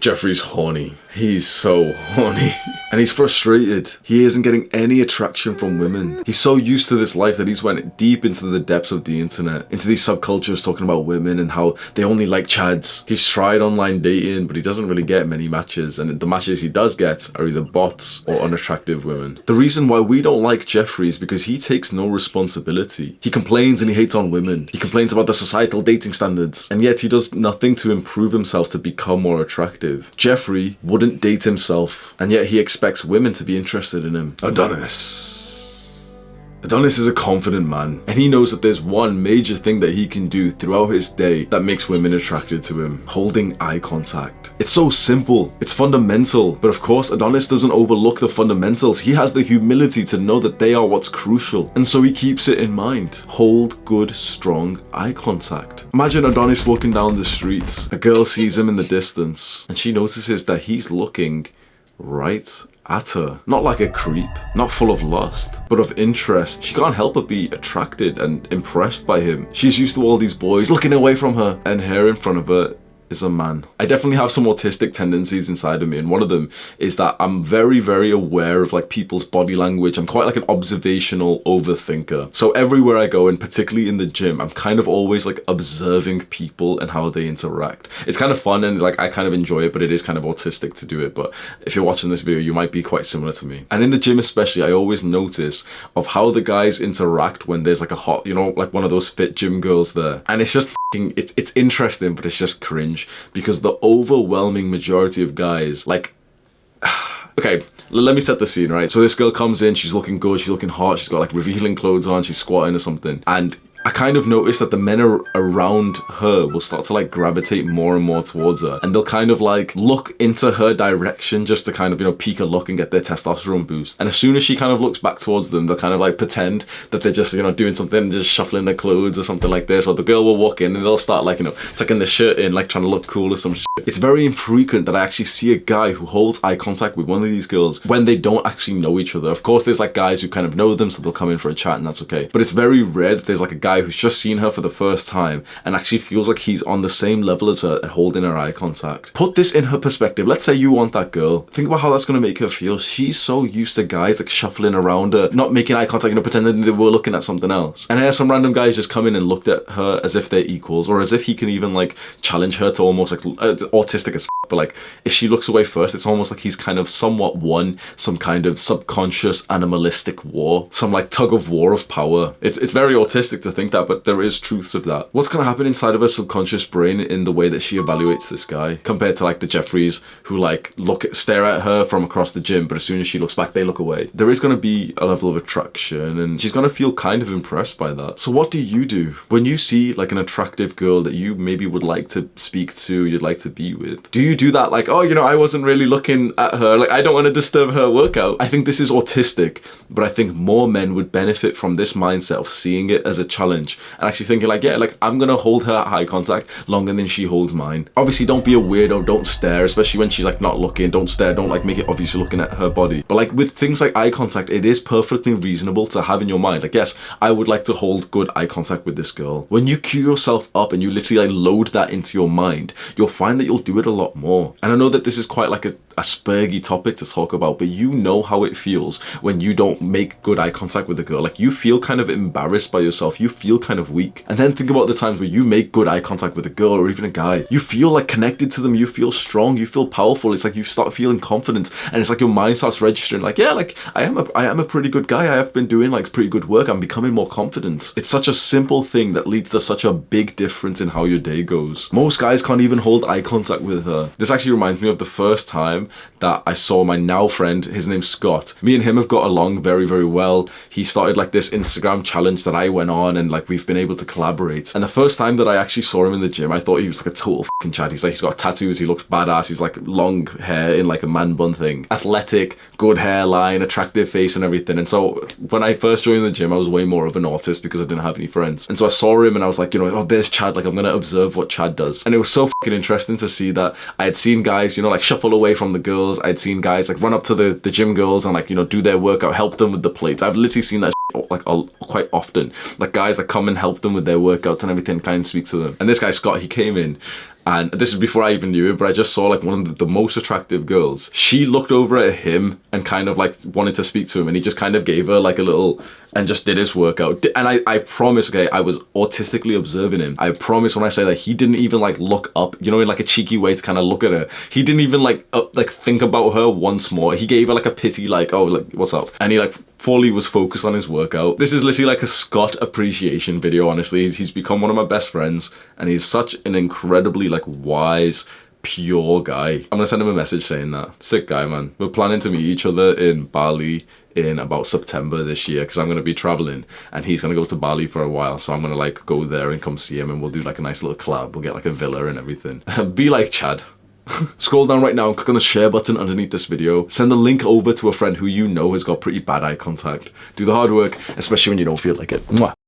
Jeffrey's horny. He's so horny. And he's frustrated. He isn't getting any attraction from women. He's so used to this life that he's went deep into the depths of the internet, into these subcultures talking about women and how they only like chads. He's tried online dating, but he doesn't really get many matches. And the matches he does get are either bots or unattractive women. The reason why we don't like Jeffrey is because he takes no responsibility. He complains and he hates on women. He complains about the societal dating standards. And yet he does nothing to improve himself to become more attractive. Jeffrey wouldn't date himself, and yet he expects women to be interested in him. Adonis is a confident man, and he knows that there's one major thing that he can do throughout his day that makes women attracted to him: holding eye contact. It's so simple, it's fundamental, but of course Adonis doesn't overlook the fundamentals. He has the humility to know that they are what's crucial, and so he keeps it in mind. Hold good, strong eye contact. Imagine Adonis walking down the street. A girl sees him in the distance, and she notices that he's looking right at her. Not like a creep, not full of lust, but of interest. She can't help but be attracted and impressed by him. She's used to all these boys looking away from her, and here in front of her is a man. I definitely have some autistic tendencies inside of me, and one of them is that I'm very, very aware of like people's body language. I'm quite like an observational overthinker. So everywhere I go, and particularly in the gym, I'm kind of always like observing people and how they interact. It's kind of fun and like I kind of enjoy it, but it is kind of autistic to do it. But if you're watching this video, you might be quite similar to me. And in the gym especially, I always notice of how the guys interact when there's like a hot, you know, like one of those fit gym girls there. And it's just it's interesting, but it's just cringe, because the overwhelming majority of guys, like, okay, let me set the scene, right? So this girl comes in, she's looking good, she's looking hot, she's got like revealing clothes on, she's squatting or something, and I kind of noticed that the men around her will start to like gravitate more and more towards her, and they'll kind of like look into her direction just to kind of, you know, peek a look and get their testosterone boost. And as soon as she kind of looks back towards them, they'll kind of like pretend that they're just, you know, doing something, just shuffling their clothes or something like this. Or the girl will walk in and they'll start like, you know, tucking their shirt in, like trying to look cool or some shit. It's very infrequent that I actually see a guy who holds eye contact with one of these girls when they don't actually know each other. Of course, there's like guys who kind of know them, so they'll come in for a chat and that's okay. But it's very rare that there's like a guy who's just seen her for the first time and actually feels like he's on the same level as her and holding her eye contact. Put this in her perspective. Let's say you want that girl. Think about how that's going to make her feel. She's so used to guys like shuffling around her, not making eye contact, you know, pretending they were looking at something else. And here some random guys just come in and looked at her as if they're equals, or as if he can even like challenge her to almost like autistic as but like if she looks away first, it's almost like he's kind of somewhat won some kind of subconscious animalistic war, some like tug of war of power. It's very autistic to think that, but there is truths of that. What's going to happen inside of her subconscious brain in the way that she evaluates this guy compared to like the Jeffreys who like stare at her from across the gym, but as soon as she looks back, they look away. There is going to be a level of attraction, and she's going to feel kind of impressed by that. So what do you do when you see like an attractive girl that you maybe would like to speak to, you'd like to be with? Do you do that like, oh, you know, I wasn't really looking at her, like I don't want to disturb her workout? I think this is autistic, but I think more men would benefit from this mindset of seeing it as a challenge and actually thinking like, yeah, like I'm gonna hold her eye contact longer than she holds mine. Obviously don't be a weirdo, don't stare, especially when she's like not looking. Don't stare, don't like make it obvious you're looking at her body. But like with things like eye contact, it is perfectly reasonable to have in your mind like, yes, I would like to hold good eye contact with this girl. When you cue yourself up and you literally like load that into your mind, you'll find that you'll do it a lot more. And I know that this is quite like a spurgy topic to talk about, but you know how it feels when you don't make good eye contact with a girl. Like you feel kind of embarrassed by yourself, you feel kind of weak. And then think about the times where you make good eye contact with a girl or even a guy. You feel like connected to them, you feel strong, you feel powerful. It's like you start feeling confident, and it's like your mind starts registering like, yeah, like I am a pretty good guy, I have been doing like pretty good work, I'm becoming more confident. It's such a simple thing that leads to such a big difference in how your day goes. Most guys can't even hold eye contact with her. This actually reminds me of the first time that I saw my now friend. His name's Scott. Me and him have got along very, very well. He started like this Instagram challenge that I went on, and like we've been able to collaborate. And the first time that I actually saw him in the gym, I thought he was like a total fucking chad. He's got tattoos, he looks badass, he's like long hair in like a man bun thing, athletic, good hairline, attractive face and everything. And so when I first joined the gym, I was way more of an autist because I didn't have any friends. And so I saw him and I was like, you know, oh, there's Chad, like I'm gonna observe what Chad does. And it was so fucking interesting to see that I had seen guys, you know, like shuffle away from the girls. I'd seen guys like run up to the gym girls and like, you know, do their workout, help them with the plates. I've literally seen that like quite often, like guys that come and help them with their workouts and everything, kind of speak to them. And this guy Scott, he came in And this is before I even knew it, but I just saw like one of the most attractive girls. She looked over at him and kind of like wanted to speak to him, and he just kind of gave her like a little and just did his workout. And I promise, okay, I was autistically observing him. I promise when I say that he didn't even like look up, you know, in like a cheeky way to kind of look at her. He didn't even like think about her once more. He gave her like a pity, like, oh, like, what's up? And he like fully was focused on his workout. This is literally like a Scott appreciation video, honestly. He's become one of my best friends, and he's such an incredibly like wise, pure guy. I'm gonna send him a message saying that. Sick guy, man. We're planning to meet each other in Bali in about September this year, because I'm gonna be traveling and he's gonna go to Bali for a while, so I'm gonna like go there and come see him, and we'll do like a nice little collab. We'll get like a villa and everything. Be like Chad. Scroll down right now and click on the share button underneath this video. Send the link over to a friend who you know has got pretty bad eye contact. Do the hard work, especially when you don't feel like it. Mwah.